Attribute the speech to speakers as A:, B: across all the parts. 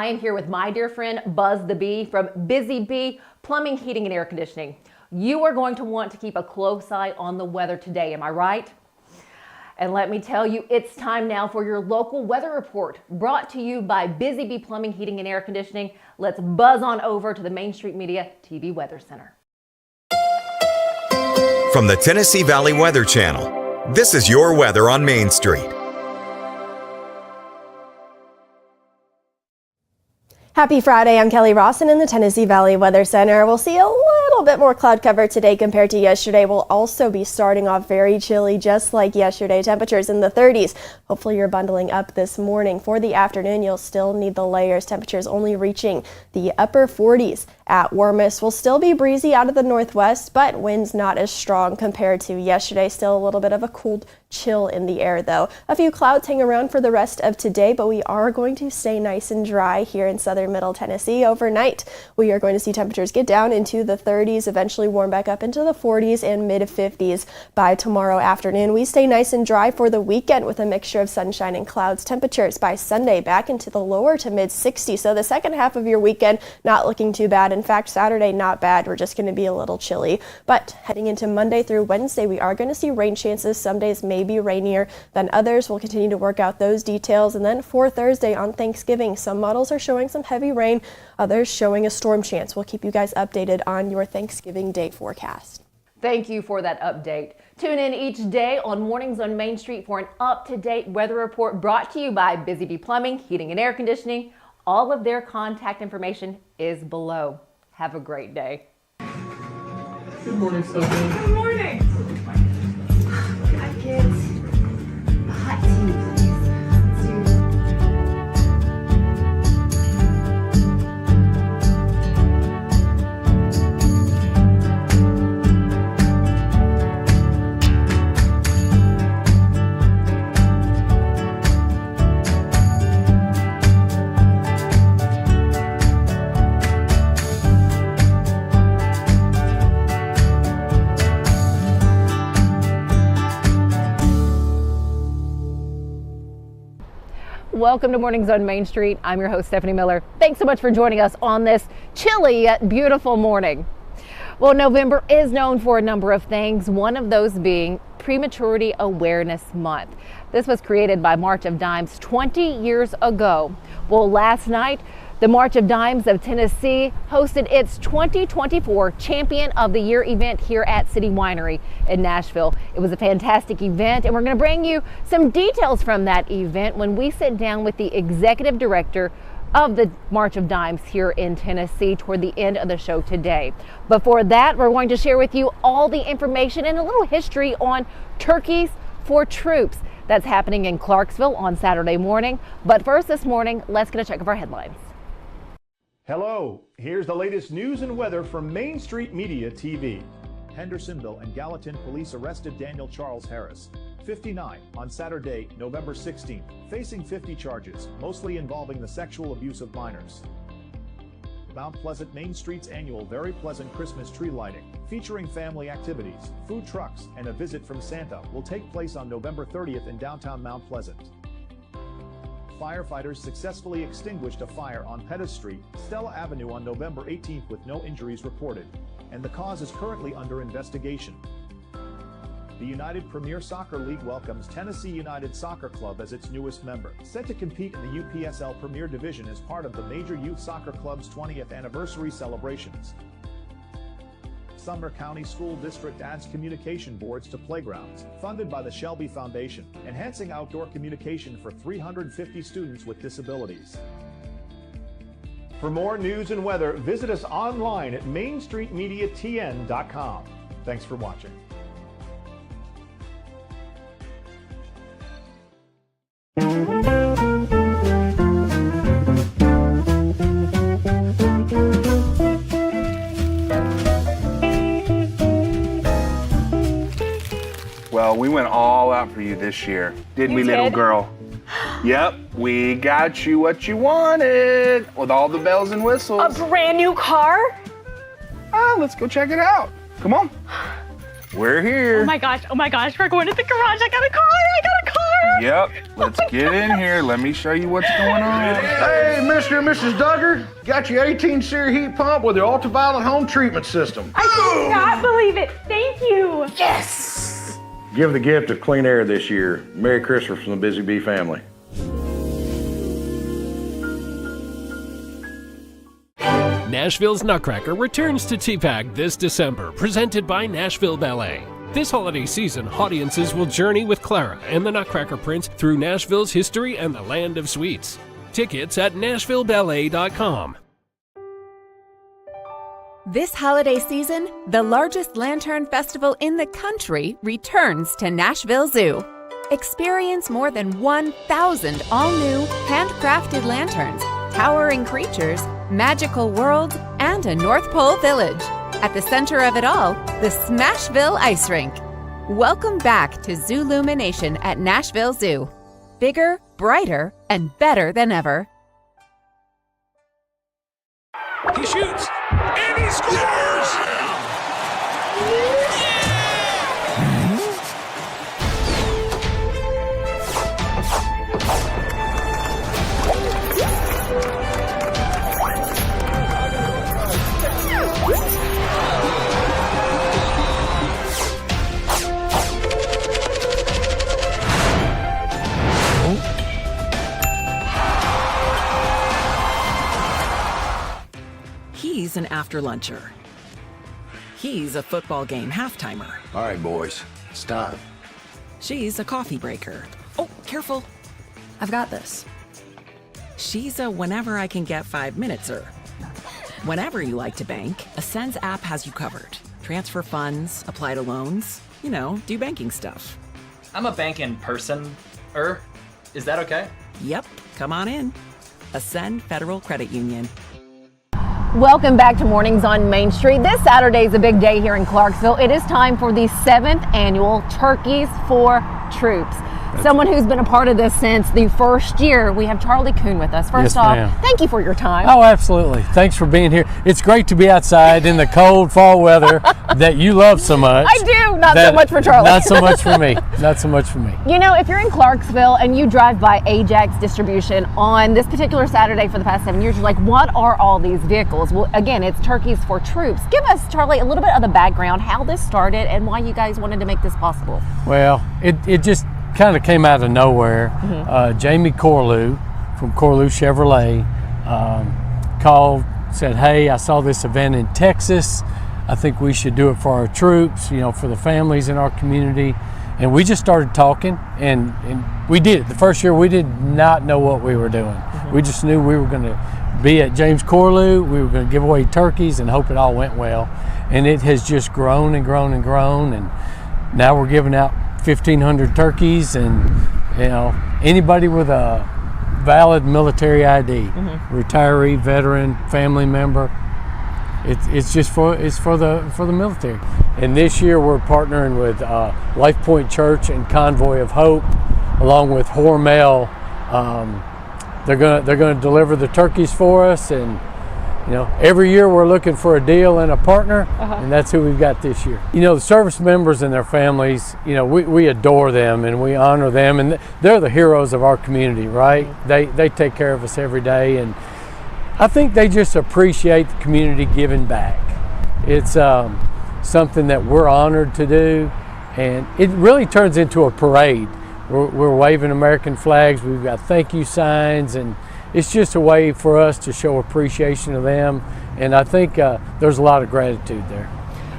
A: I am here with my dear friend Buzz the Bee from Busy Bee Plumbing, Heating, and Air Conditioning. You are going to want to keep a close eye on the weather today, am I right? And let me tell you, it's time now for your local weather report, brought to you by Busy Bee Plumbing, Heating, and Air Conditioning. Let's buzz on over to the Main Street Media TV Weather Center.
B: From the Tennessee Valley Weather Channel, this is your weather on Main Street.
C: Happy Friday, I'm Kelly Rawson in the Tennessee Valley Weather Center. We'll see a little bit more cloud cover today compared to yesterday. We'll also be starting off very chilly, just like yesterday. Temperatures in the 30s. Hopefully you're bundling up this morning. For the afternoon, you'll still need the layers. Temperatures only reaching the upper 40s at warmest. Will still be breezy out of the northwest, but winds not as strong compared to yesterday. Still a little bit of a cool chill in the air, though. A few clouds hang around for the rest of today, but we are going to stay nice and dry here in southern middle Tennessee overnight. We are going to see temperatures get down into the 30s, eventually warm back up into the 40s and mid 50s by tomorrow afternoon. We stay nice and dry for the weekend with a mixture of sunshine and clouds. Temperatures by Sunday back into the lower to mid 60s. So the second half of your weekend not looking too bad. In fact, Saturday not bad. We're just going to be a little chilly. But heading into Monday through Wednesday, we are going to see rain chances. Some days may be rainier than others. We'll continue to work out those details. And then for Thursday on Thanksgiving, some models are showing some heavy rain, others showing a storm chance. We'll keep you guys updated on your Thanksgiving Day forecast.
A: Thank you for that update. Tune in each day on Mornings on Main Street for an up-to-date weather report brought to you by Busy Bee Plumbing, Heating, and Air Conditioning. All of their contact information is below. Have a great day.
D: Good morning, Stefanie.
E: Good morning. Hi, kids. Hot tea, please.
A: Welcome to Mornings on Main Street. I'm your host, Stefanie Miller. Thanks so much for joining us on this chilly yet beautiful morning. Well, November is known for a number of things, one of those being Prematurity Awareness Month. This was created by March of Dimes 20 years ago. Well, last night, the March of Dimes of Tennessee hosted its 2024 Champion of the Year event here at City Winery in Nashville. It was a fantastic event, and we're going to bring you some details from that event when we sit down with the executive director of the March of Dimes here in Tennessee toward the end of the show today. Before that, we're going to share with you all the information and a little history on Turkeys for Troops. That's happening in Clarksville on Saturday morning. But first this morning, let's get a check of our headlines.
F: Hello, here's the latest news and weather from Main Street Media TV. Hendersonville and Gallatin police arrested Daniel Charles Harris, 59, on Saturday, November 16th, facing 50 charges, mostly involving the sexual abuse of minors. Mount Pleasant Main Street's annual Very Pleasant Christmas tree lighting, featuring family activities, food trucks, and a visit from Santa, will take place on November 30th in downtown Mount Pleasant. Firefighters successfully extinguished a fire on Pettis Street, Stella Avenue on November 18th with no injuries reported, and the cause is currently under investigation. The United Premier Soccer League welcomes Tennessee United Soccer Club as its newest member, set to compete in the UPSL Premier Division as part of the Major Youth Soccer Club's 20th anniversary celebrations. Sumner County School District adds communication boards to playgrounds, funded by the Shelby Foundation, enhancing outdoor communication for 350 students with disabilities. For more news and weather, visit us online at mainstreetmediatn.com. Thanks for watching.
G: Well, we went all out for you this year, didn't we, little girl? Yep, we got you what you wanted, with all the bells and whistles.
E: A brand new car?
G: Let's go check it out. Come on. We're here.
E: Oh my gosh, we're going to the garage. I got a car.
G: Yep, let's get in here. Let me show you what's going on.
H: Hey, Mr. and Mrs. Duggar, got your 18 SEER heat pump with your ultraviolet home treatment system.
E: I cannot believe it. Thank you.
H: Yes! Give the gift of clean air this year. Merry Christmas from the Busy Bee family.
I: Nashville's Nutcracker returns to TPAC this December, presented by Nashville Ballet. This holiday season, audiences will journey with Clara and the Nutcracker Prince through Nashville's history and the land of sweets. Tickets at NashvilleBallet.com.
J: This holiday season, the largest lantern festival in the country returns to Nashville Zoo. Experience more than 1,000 all-new, handcrafted lanterns, towering creatures, magical worlds, and a North Pole village. At the center of it all, the Smashville Ice Rink. Welcome back to Zoolumination at Nashville Zoo. Bigger, brighter, and better than ever.
I: He shoots, and he scores!
K: He's an after-luncher. He's a football game half-timer.
H: All right, boys, it's time.
K: She's a coffee breaker. Oh, careful. I've got this. She's a whenever I can get 5 minutes-er. Whenever you like to bank, Ascend's app has you covered. Transfer funds, apply to loans, do banking stuff.
L: I'm a banking person-er. Is that okay?
K: Yep, come on in. Ascend Federal Credit Union.
A: Welcome back to Mornings on Main Street. This Saturday is a big day here in Clarksville. It is time for the 7th annual Turkeys for Troops. Someone who's been a part of this since the first year. We have Charlie Koon with us. First off, thank you for your time.
M: Oh, absolutely. Thanks for being here. It's great to be outside in the cold fall weather that you love so much.
A: I do. Not so much for Charlie.
M: Not so much for me. Not so much for me.
A: You know, if you're in Clarksville and you drive by Ajax Distribution on this particular Saturday for the past 7 years, you're like, what are all these vehicles? Well, again, it's Turkeys for Troops. Give us, Charlie, a little bit of the background, how this started and why you guys wanted to make this possible.
M: Well, it just kind of came out of nowhere. Jamie Corlew from Corlew Chevrolet called, said, hey, I saw this event in Texas. I think we should do it for our troops, for the families in our community. And we just started talking, and we did it. The first year, we did not know what we were doing. We just knew we were going to be at James Corlew, we were going to give away turkeys and hope it all went well. And it has just grown and grown and grown, and now we're giving out 1,500 turkeys, and anybody with a valid military ID, retiree, veteran, family member, it's for the military. And this year we're partnering with Life Point Church and Convoy of Hope, along with Hormel. They're gonna deliver the turkeys for us, and every year we're looking for a deal and a partner, and that's who we've got this year. The service members and their families, we adore them and we honor them, and they're the heroes of our community, right? They take care of us every day, and I think they just appreciate the community giving back. It's something that we're honored to do, and it really turns into a parade. We're waving American flags, we've got thank you signs, and it's just a way for us to show appreciation of them, and I think there's a lot of gratitude there.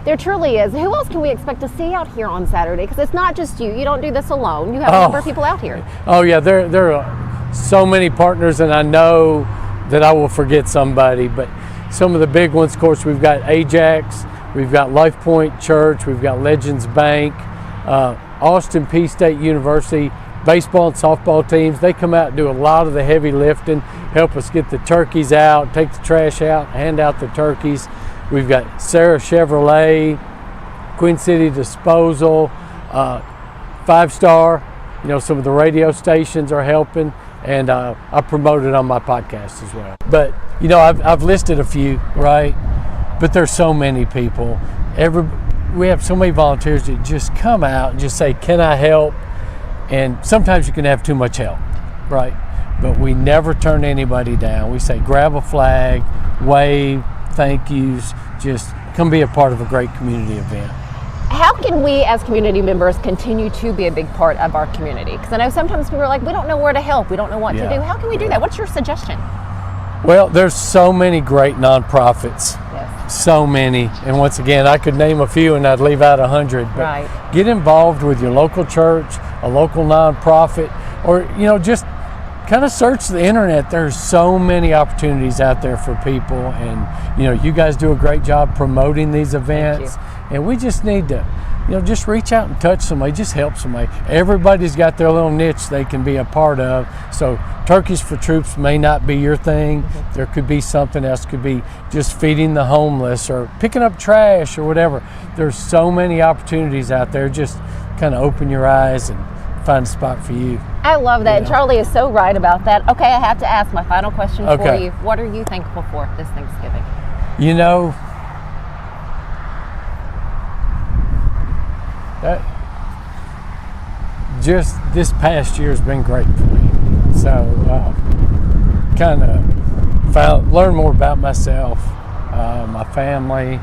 A: There truly is. Who else can we expect to see out here on Saturday? Because it's not just you. You don't do this alone. You have a number of people out here.
M: Oh yeah, there are so many partners, and I know that I will forget somebody, but some of the big ones, of course, we've got Ajax, we've got Life Point Church, we've got Legends Bank, Austin Peay State University, baseball and softball teams. They come out and do a lot of the heavy lifting, help us get the turkeys out, take the trash out, hand out the turkeys. We've got Sarah Chevrolet, Queen City Disposal, 5-Star, some of the radio stations are helping, and I promote it on my podcast as well. But, I've listed a few, right? But there's so many people. We have so many volunteers that just come out and just say, can I help? And sometimes you can have too much help, right? But we never turn anybody down. We say grab a flag, wave, thank yous, just come be a part of a great community event.
A: How can we as community members continue to be a big part of our community? Because I know sometimes people are like, we don't know where to help, we don't know what to do. How can we do that? What's your suggestion?
M: Well, there's so many great nonprofits.
A: Yes.
M: So many. And once again, I could name a few and I'd leave out 100. But
A: right.
M: Get involved with your local church, a local nonprofit, or, just kind of search the internet. There's so many opportunities out there for people. And, you guys do a great job promoting these events. And we just need to, just reach out and touch somebody, just help somebody. Everybody's got their little niche they can be a part of. So Turkeys for Troops may not be your thing. Mm-hmm. There could be something else. Could be just feeding the homeless or picking up trash or whatever. There's so many opportunities out there. Just kind of open your eyes and find a spot for you.
A: I love that. And Charlie is so right about that. Okay, I have to ask my final question for you. What are you thankful for this Thanksgiving? Just this past year has been great for me. So kind of learn more about myself, my family,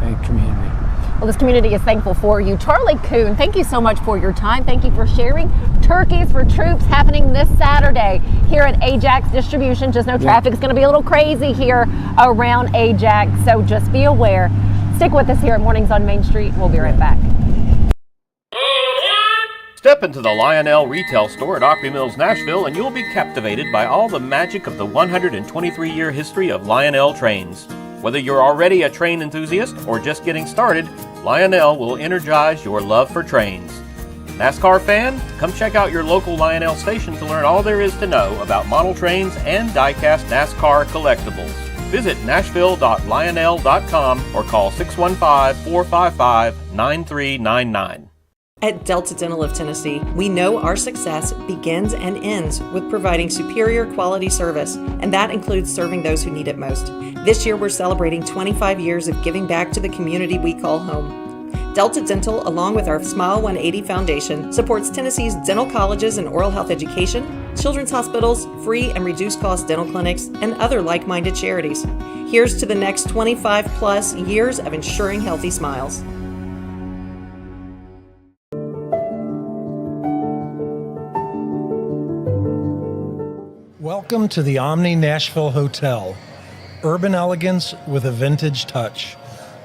A: and community. Well, this community is thankful for you. Charlie Koon, thank you so much for your time. Thank you for sharing. Turkeys for Troops happening this Saturday here at Ajax Distribution. Just know traffic is going to be a little crazy here around Ajax, so just be aware. Stick with us here at Mornings on Main Street. We'll be right back.
N: Step into the Lionel retail store at Opry Mills, Nashville, and you'll be captivated by all the magic of the 123-year history of Lionel trains. Whether you're already a train enthusiast or just getting started, Lionel will energize your love for trains. NASCAR fan? Come check out your local Lionel station to learn all there is to know about model trains and die-cast NASCAR collectibles. Visit nashville.lionel.com or call 615-455-9399.
O: At Delta Dental of Tennessee, we know our success begins and ends with providing superior quality service, and that includes serving those who need it most. This year, we're celebrating 25 years of giving back to the community we call home. Delta Dental, along with our Smile 180 Foundation, supports Tennessee's dental colleges and oral health education, children's hospitals, free and reduced cost dental clinics, and other like-minded charities. Here's to the next 25 plus years of ensuring healthy smiles.
P: Welcome to the Omni Nashville Hotel. Urban elegance with a vintage touch.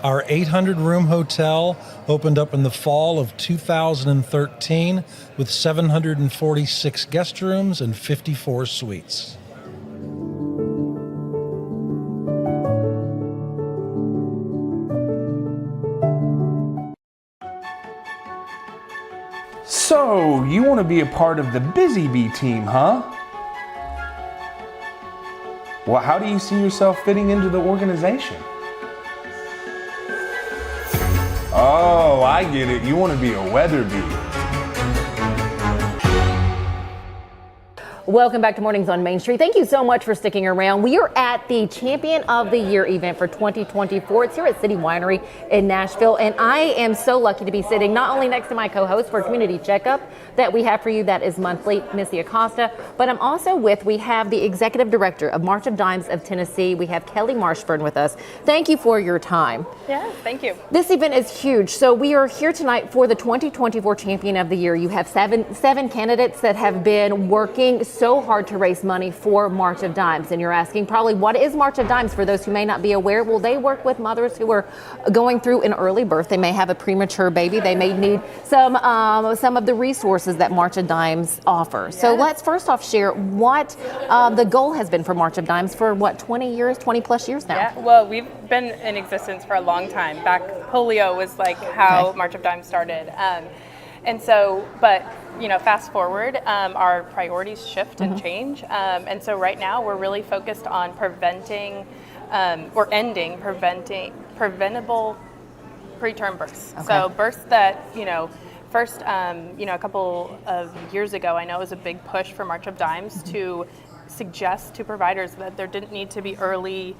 P: Our 800-room hotel opened up in the fall of 2013 with 746 guest rooms and 54 suites.
G: So, you want to be a part of the Busy Bee team, huh? Well, how do you see yourself fitting into the organization? Oh, I get it. You want to be a weather bee.
A: Welcome back to Mornings on Main Street. Thank you so much for sticking around. We are at the Champion of the Year event for 2024. It's here at City Winery in Nashville, and I am so lucky to be sitting not only next to my co-host for Community Checkup that we have for you that is monthly, Missy Acosta, but I'm also we have the Executive Director of March of Dimes of Tennessee. We have Kelly Marshburn with us. Thank you for your time.
Q: Yeah, thank you.
A: This event is huge. So we are here tonight for the 2024 Champion of the Year. You have seven candidates that have been working so hard to raise money for March of Dimes, and you're asking probably, what is March of Dimes? For those who may not be aware, well, they work with mothers who are going through an early birth. They may have a premature baby. They may need some of the resources that March of Dimes offers. So let's first off share what the goal has been for March of Dimes for 20 plus years now.
Q: Yeah, well, we've been in existence for a long time. Back polio was how March of Dimes started. And so, but fast forward, our priorities shift and change. And so right now we're really focused on preventing or ending preventable preterm births. Okay. So births that, first, a couple of years ago, I know it was a big push for March of Dimes to suggest to providers that there didn't need to be early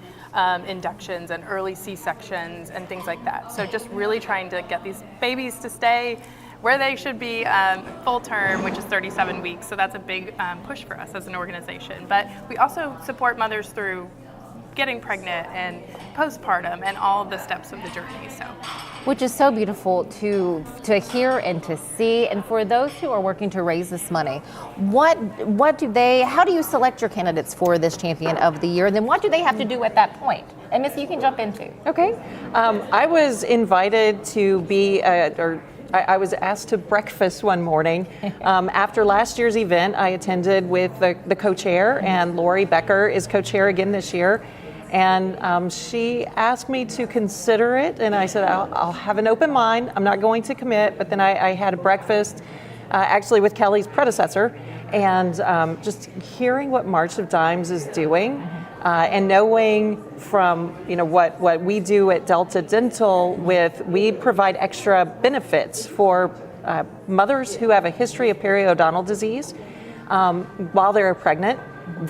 Q: inductions and early C-sections and things like that. So just really trying to get these babies to stay where they should be full term, which is 37 weeks. So that's a big push for us as an organization. But we also support mothers through getting pregnant and postpartum and all of the steps of the journey. So,
A: which is so beautiful to hear and to see. And for those who are working to raise this money, how do you select your candidates for this Champion of the Year? And then what do they have to do at that point? And Missy, you can jump into.
O: Okay. I was invited to be, I was asked to breakfast one morning. After last year's event, I attended with the co-chair, and Lori Becker is co-chair again this year. And she asked me to consider it, and I said, I'll have an open mind. I'm not going to commit. But then I had a breakfast, actually with Kelly's predecessor, and just hearing what March of Dimes is doing, and knowing from what we do at Delta Dental we provide extra benefits for mothers who have a history of periodontal disease while they're pregnant,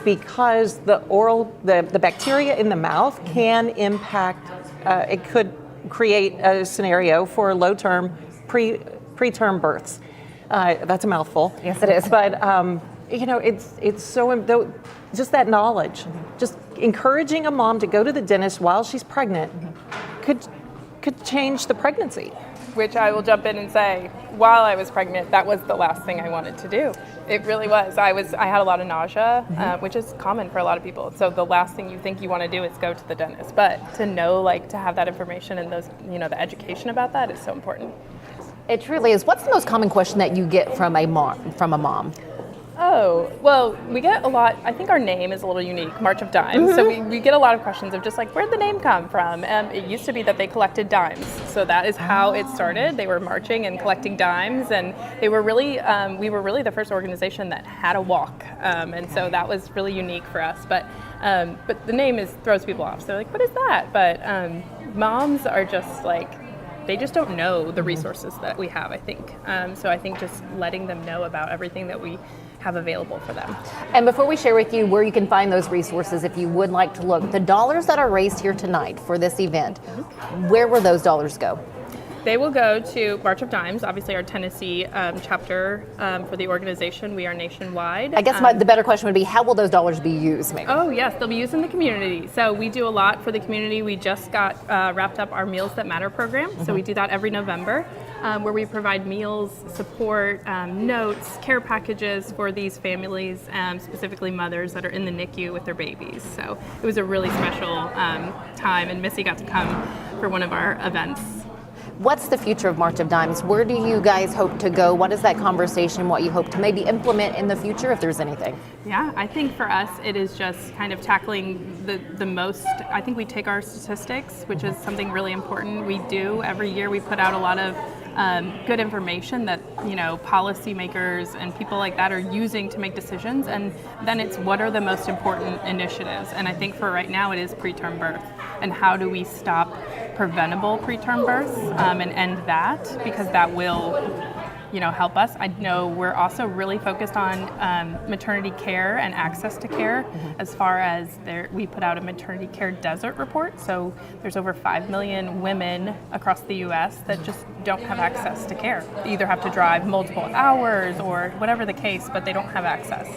O: because the bacteria in the mouth can impact, it could create a scenario for low-term, preterm births. That's a mouthful.
A: Yes, it is.
O: But it's so, just that knowledge, just encouraging a mom to go to the dentist while she's pregnant could change the pregnancy.
Q: Which I will jump in and say, while I was pregnant, that was the last thing I wanted to do. It really was. I had a lot of nausea, which is common for a lot of people. So the last thing you think you want to do is go to the dentist. But to know, to have that information and those, the education about that is so important.
A: It truly is. What's the most common question that you get from a mom?
Q: Oh, well, we get a lot. I think our name is a little unique, March of Dimes. So we get a lot of questions of just where'd the name come from? It used to be that they collected dimes. So that is how it started. They were marching and collecting dimes, and they were really, we were really the first organization that had a walk. And so that was really unique for us. But the name throws people off. So they're like, what is that? But moms are just they just don't know the resources that we have, I think. So I think just letting them know about everything that we have available for them.
A: And before we share with you where you can find those resources, if you would like to look, the dollars that are raised here tonight for this event, where will those dollars go?
Q: They will go to March of Dimes, obviously our Tennessee chapter for the organization. We are nationwide.
A: I guess the better question would be, how will those dollars be used, maybe?
Q: Oh, yes, they'll be used in the community. So we do a lot for the community. We just got wrapped up our Meals That Matter program. So we do that every November, where we provide meals, support, notes, care packages for these families, specifically mothers that are in the NICU with their babies. So it was a really special time, and Missy got to come for one of our events.
A: What's the future of March of Dimes? Where do you guys hope to go? What is that conversation, what you hope to maybe implement in the future, if there's anything?
Q: Yeah, I think for us, it is just kind of tackling the most. I think we take our statistics, which is something really important. We do every year, we put out a lot of good information that policymakers and people like that are using to make decisions, and then it's what are the most important initiatives. And I think for right now it is preterm birth, and how do we stop preventable preterm births and end that, because that will help us. I know we're also really focused on maternity care and access to care, as far as we put out a maternity care desert report. So there's over 5 million women across the U.S. that just don't have access to care. They either have to drive multiple hours or whatever the case, but they don't have access.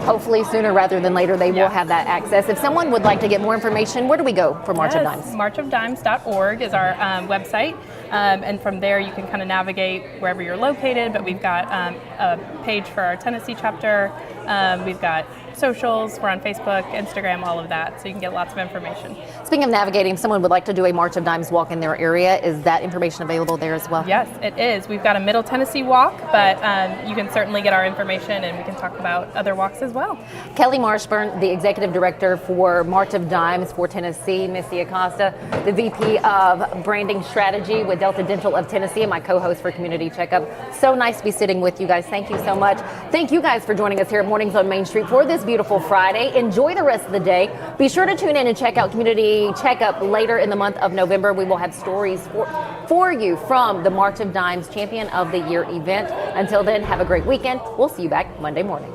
A: Hopefully sooner rather than later they will have that access. If someone would like to get more information, where do we go for March of Dimes?
Q: Marchofdimes.org is our website, and from there you can kind of navigate wherever you're located, but we've got a page for our Tennessee chapter, we've got socials, we're on Facebook, Instagram, all of that, so you can get lots of information.
A: Speaking of navigating, if someone would like to do a March of Dimes walk in their area, is that information available there as well?
Q: Yes, it is. We've got a Middle Tennessee walk, but you can certainly get our information and we can talk about other walks as well.
A: Kelly Marshburn, the Executive Director for March of Dimes for Tennessee, Missy Acosta, the VP of Branding Strategy with Delta Dental of Tennessee, and my co-host for Community Checkup. So nice to be sitting with you guys. Thank you so much. Thank you guys for joining us here at Mornings on Main Street for this beautiful Friday. Enjoy the rest of the day. Be sure to tune in and check out Community Checkup later in the month of November. We will have stories for you from the March of Dimes Champion of the Year event. Until then, have a great weekend. We'll see you back Monday morning.